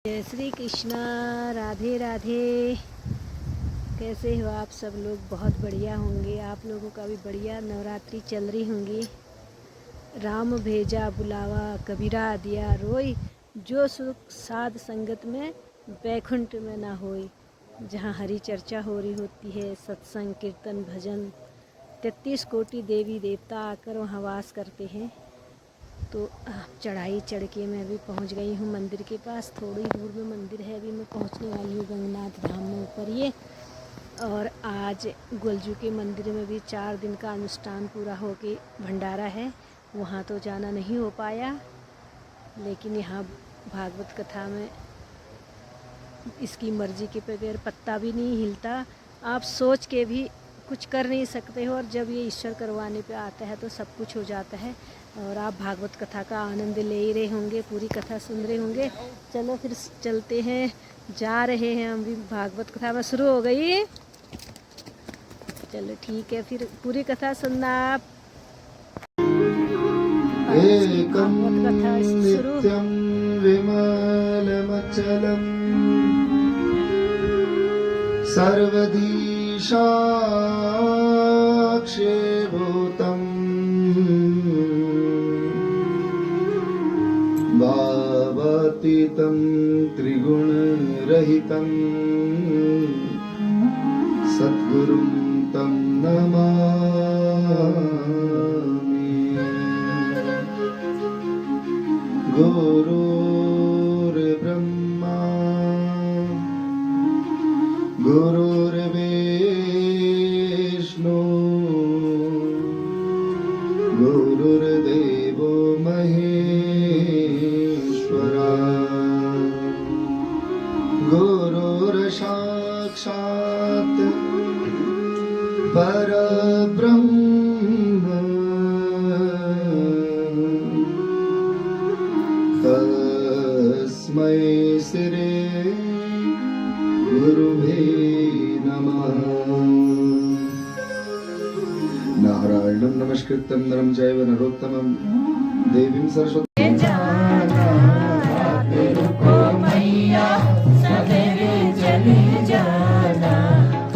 जय श्री कृष्णा। राधे राधे। कैसे हो आप सब लोग? बहुत बढ़िया होंगे। आप लोगों का भी बढ़िया नवरात्रि चल रही होंगी। राम भेजा बुलावा कबीरा दिया रोई, जो सुख साध संगत में बैकुंठ में ना होई। जहाँ हरि चर्चा हो रही होती है, सत्संग कीर्तन भजन, 33 कोटि देवी देवता आकर वहाँ वास करते हैं। तो चढ़ाई चढ़ के मैं अभी पहुंच गई हूँ मंदिर के पास। थोड़ी दूर में मंदिर है, अभी मैं पहुंचने वाली हूँ गंगनाथ धाम में ऊपर ये। और आज गोलजू के मंदिर में भी 4 दिन का अनुष्ठान पूरा हो के भंडारा है, वहाँ तो जाना नहीं हो पाया। लेकिन यहाँ भागवत कथा में इसकी मर्जी के बगैर पत्ता भी नहीं हिलता। आप सोच के भी कुछ कर नहीं सकते हो, और जब ये ईश्वर करवाने पे आता है तो सब कुछ हो जाता है। और आप भागवत कथा का आनंद ले ही रहे होंगे, पूरी कथा सुन रहे होंगे। चलो फिर चलते हैं, जा रहे हैं हम भी। भागवत कथा में शुरू हो गई। चलो ठीक है, फिर पूरी कथा सुनना आप। भागवत कथा शुरू। विमलमचलम् सर्वधी साक्षीभूतम् भावातीतं त्रिगुणरहितं सद्गुरुं तं नमामि। गुरुर्ब्रह्मा गुरुर्विष्णु गुरुर्देवो महेश्वरा गुरुर्साक्षात् परब्रह्म तस्मै श्री गुरुवे नमः। नारायणं नमस्कृत्यं नरं चैव नरोत्तमं देवीं सरस्वतीं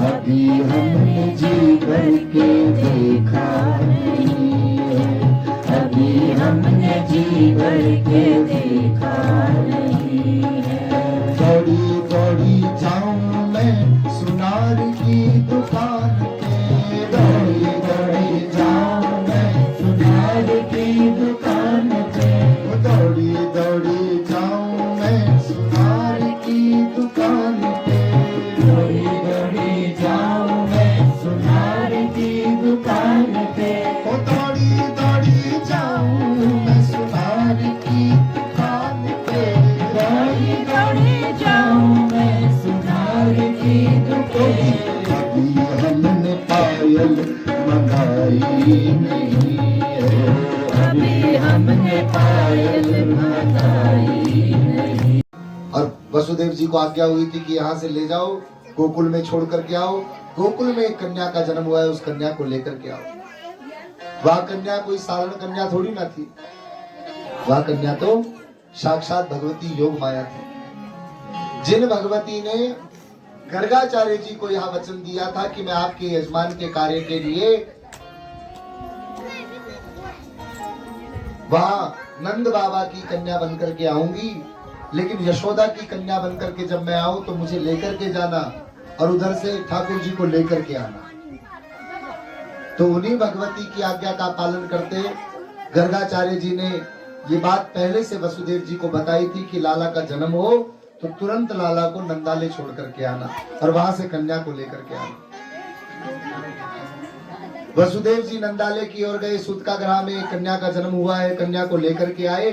अभी हमने जी भर के देखा नहीं है, अभी हमने जी भर के देखा नहीं है। दौड़ी दौड़ी जाऊं मैं सुनार की दुकान पे, दौड़ी दौड़ी जाऊं मैं सुनार की दुकान पे, दौड़ी दौड़ी जाऊं मैं सुनार की दुकान पे, दौड़ी दौड़ी जाऊं मैं सुनार की दुकान पे, दौड़ी दौड़ी जाऊं मैं सुनार की दुकान पे, दौड़ी दौड़ी जाऊं मैं सुनार की दुकान। अभी हमने पायल मंगाई नहीं है, अभी हमने पायल मंगाई नहीं। और वसुदेव जी को आज्ञा हुई थी कि यहाँ से ले जाओ, गोकुल में छोड़ करके आओ। गोकुल में एक कन्या का जन्म हुआ है, उस कन्या को लेकर के आओ। वह कन्या कोई साधारण कन्या थोड़ी ना थी, वह कन्या तो साक्षात भगवती योग माया थी, जिन भगवती ने गर्गाचार्य जी को यह वचन दिया था कि मैं आपके यजमान के कार्य के लिए वहां नंद बाबा की कन्या बनकर के आऊंगी, लेकिन यशोदा की कन्या बनकर के जब मैं आऊं तो मुझे लेकर के जाना और उधर से ठाकुर जी को लेकर के आना। तो उन्हीं भगवती की आज्ञा का पालन करते गर्गाचार्य जी ने ये बात पहले से वसुदेव जी को बताई थी कि लाला का जन्म हो तो तुरंत लाला को नंदाले छोड़ करके आना और वहां से कन्या को लेकर के आना। वसुदेव जी नंदाले की ओर गए, सूतकागृह में कन्या का जन्म हुआ है, कन्या को लेकर के आए,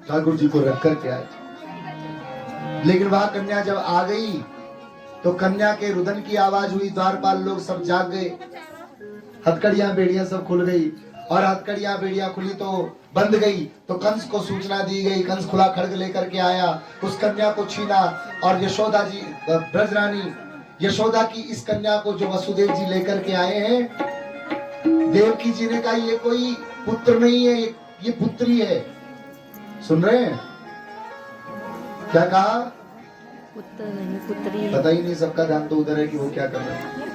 ठाकुर जी को रख करके आए। लेकिन वह कन्या जब आ गई तो कन्या के रुदन की आवाज हुई, द्वारपाल लोग सब जाग गए, हथकड़ियां बेड़ियां सब खुल गई, और हथकड़ियां बेड़ियां खुली तो बंद गई। तो कंस को सूचना दी गई, कंस खुला खड्ग लेकर के आया, उस कन्या को छीना, और यशोदा जी ब्रजरानी यशोदा की इस कन्या को जो वसुदेव जी लेकर के आए हैं, देवकी जी ने कहा ये कोई पुत्र नहीं है, ये पुत्री है। सुन रहे हैं? क्या कहा? पुत्र नहीं पुत्री। पता ही नहीं, सबका ध्यान तो उधर है कि वो क्या कर रहे हैं।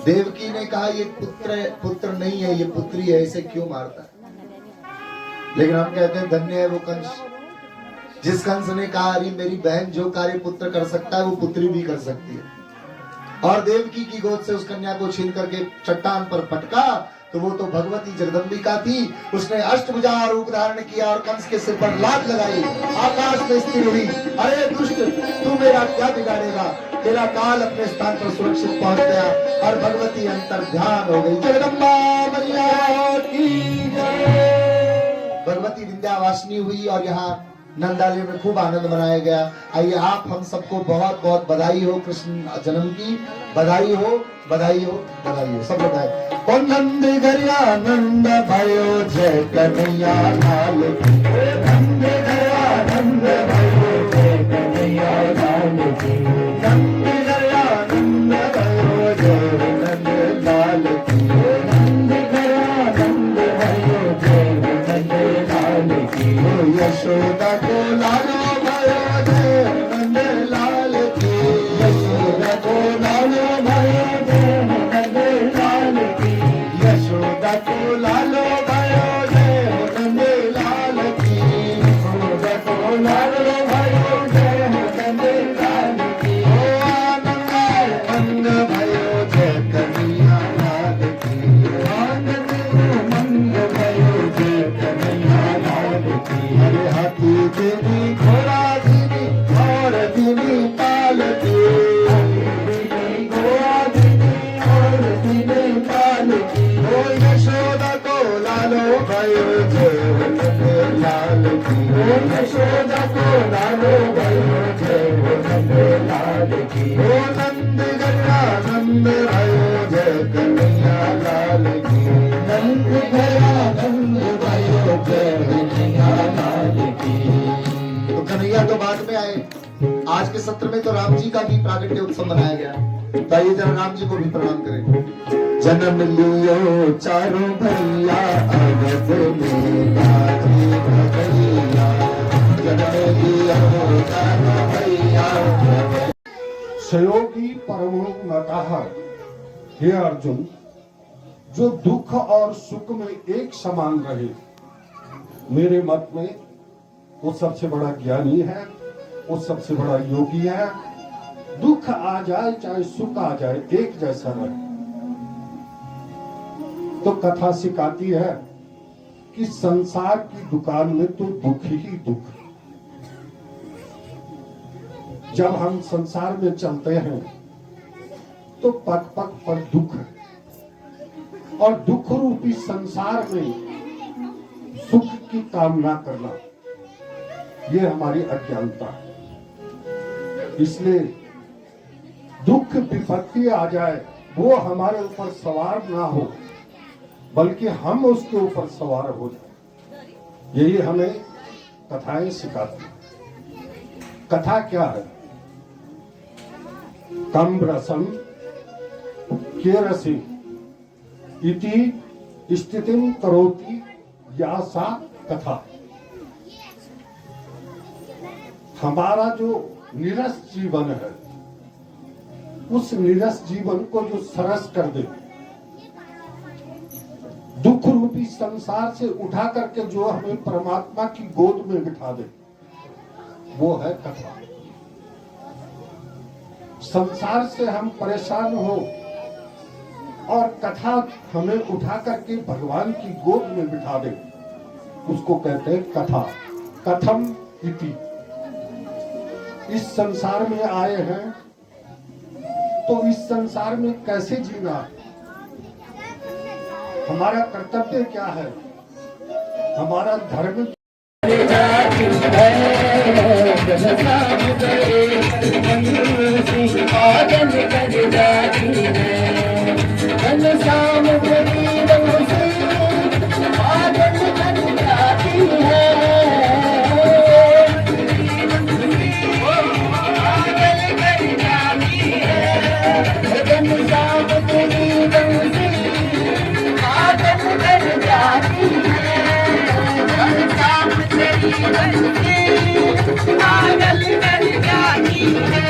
देवकी ने कहा ये पुत्र नहीं है, ये पुत्री है, इसे क्यों मारता है? लेकिन हम कहते हैं धन्य है वो कंस, जिस कंस ने कहा अरे मेरी बहन जो कार्य पुत्र कर सकता है वो पुत्री भी कर सकती है, और देवकी की गोद से उस कन्या को छीन करके चट्टान पर पटका, तो वो तो भगवती जगदम्बिका थी। उसने अष्टभुजा रूप धारण किया और कंस के सिर पर लात लगाई, आकाश में स्थिर हुई। अरे दुष्ट, तू मेरा क्या बिगाड़ेगा? तेरा काल अपने स्थान पर सुरक्षित पहुंच गया और भगवती अंतर ध्यान हो गई। जगदम्बा मैया की जय। भगवती विंध्यावासिनी हुई और यहाँ नंदालय में खूब आनंद मनाया गया। आइए आप हम सबको बहुत बहुत बधाई हो, कृष्ण जन्म की बधाई हो, बधाई हो, बधाई हो, सब बताए। ओ नंद गरिया नंद भयो जय कन्हैया लाल की, नंद गरिया नंद भयो जय कन्हैया लाल की, नंद गरिया नंद भयो जय नंद लाल की, नंद गरिया नंद भयो जय नंद लाल की, यशोदा को लालो भयो जय नंद लाल की, यशोदा को लालो भयो जय नंद लाल की, यशोदा को लालो भयो जय नंद लाल की, यशोदा को लालो भयो जय नंद लाल की, ओ आनंद भयो जय कन्हैया लाल की, आनंद मंग भयो जय कन्हैया लाल की। अरे हाथी देवी घोड़ा देवी और देवी पाल की, घोड़ा देवी और देवी पाल की, ओ यशोदा को लालो भयो जय नंद लाल की, ओ यशोदा को लालो भयो जय नंद लाल की, ओ नंद गया नंद भयो जय कन्हैया लाल की, नंद गया नंद भयो जय कन्हैया लाल की। तो कन्हैया तो बाद में आए, आज के सत्र में तो राम जी का भी प्रागट्य उत्सव मनाया गया। तो आइए जरा राम जी को भी प्रणाम करें। जन्म लियो चारों भैया अवध में गाजी भगैया, जन्म लियो चारों भैया। सहयोगी परमो नतः, हे अर्जुन, जो दुख और सुख में एक समान रहे, मेरे मत में वो सबसे बड़ा ज्ञानी है, वो सबसे बड़ा योगी है। दुख आ जाए चाहे सुख आ जाए एक जैसा रहे। तो कथा सिखाती है कि संसार की दुकान में तो दुख ही दुख। जब हम संसार में चलते हैं तो पग पग पर दुख है, और दुख रूपी संसार में सुख की कामना करना, ये हमारी अज्ञानता है। इसलिए दुख विपत्ति आ जाए वो हमारे ऊपर सवार ना हो, बल्कि हम उसके ऊपर सवार हो जाए। यही हमें कथाएं सिखाती हैं। कथा क्या है? कम रसम के रसी इति स्थितिम करोति या सा कथा। हमारा जो निरस जीवन है, उस निरस जीवन को जो सरस कर दे, दुख रूपी संसार से उठा करके जो हमें परमात्मा की गोद में बिठा दे, वो है कथा। संसार से हम परेशान हो और कथा हमें उठा करके भगवान की गोद में बिठा दे, उसको कहते हैं कथा। कथम इति। इस संसार में आए हैं तो इस संसार में कैसे जीना, हमारा कर्तव्य क्या है, हमारा धर्म है। पागल कर जाती है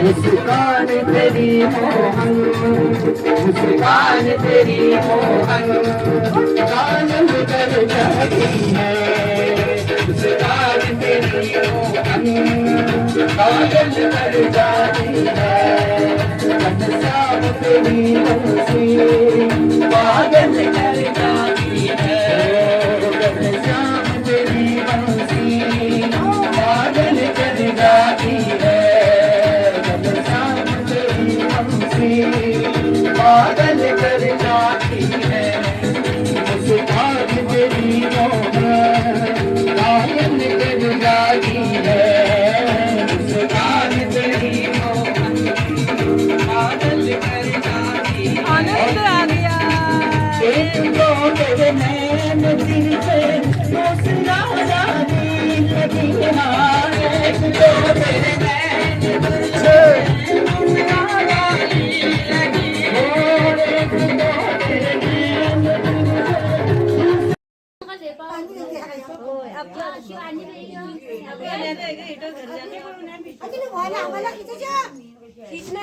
मुस्कान तेरी मोहन मुस्कान तेरी मोहन पागल कर जाती है मुस्कान तेरी मोहन पागल कर जाती है घनश्याम तेरी बंसी पागल कर जाती है घनश्याम तेरी बंसी पागल कर जाती है घनश्याम तेरी बंसी पागल कर जाती है मुस्कान तेरी मोहन पागल कर जाती है मुस्कान तेरी मोहन पागल कर जाती है आनंद आ गया एक तो तेरे नैन दिल पे मुस्कुराने लगी हाँ एक तो तेरे नैन दिल पे मुस्कुराने लगी और एक तो तेरे नैन दिल खींचना